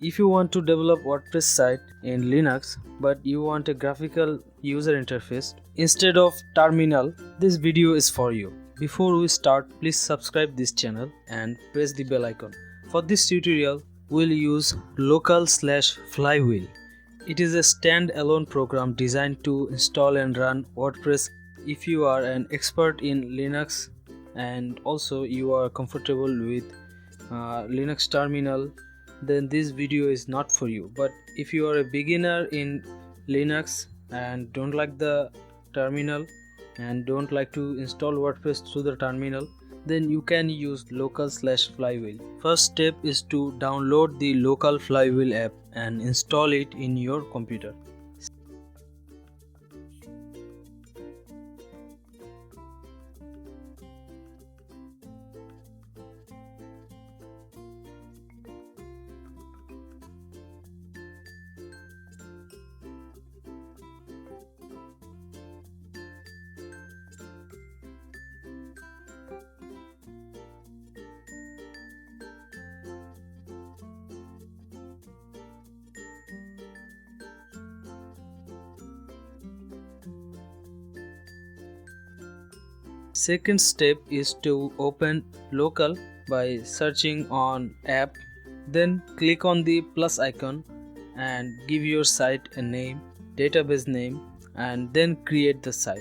If you want to develop WordPress site in Linux but you want a graphical user interface instead of terminal, this video is for you. Before we start, please subscribe this channel and press the bell icon. For this tutorial, we'll use local/flywheel. It is a stand-alone program designed to install and run WordPress. If you are an expert in Linux and also you are comfortable with Linux terminal, then this video is not for you. But if you are a beginner in Linux and don't like the terminal and don't like to install WordPress through the terminal, then you can use local/flywheel. First step is to download the local flywheel app and install it in your computer. Second step is to open local by searching on app, then click on the plus icon and give your site a name, database name, and then create the site.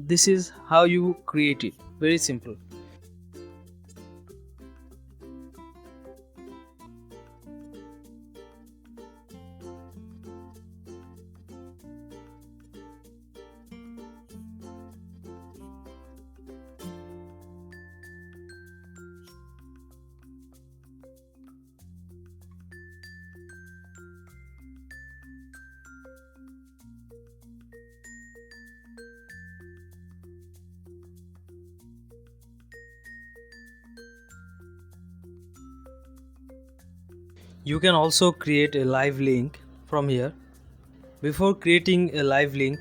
This is how you create it. Very simple. You can also create a live link from here. Before creating a live link,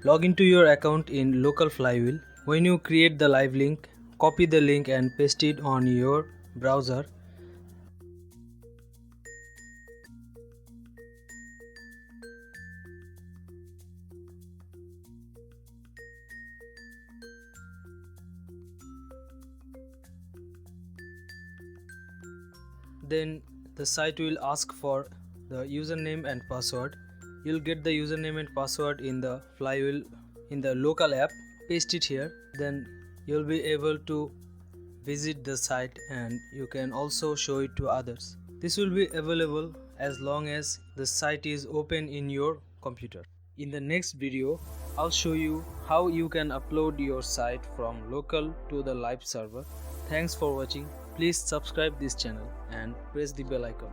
log into your account in local flywheel. When you create the live link, copy the link and paste it on your browser. Then the site will ask for the username and password. You'll get the username and password in the flywheel in the local app. Paste it here. Then you'll be able to visit the site and you can also show it to others. This will be available as long as the site is open in your computer. In the next video, I'll show you how you can upload your site from local to the live server. Thanks for watching. Please subscribe this channel and press the bell icon.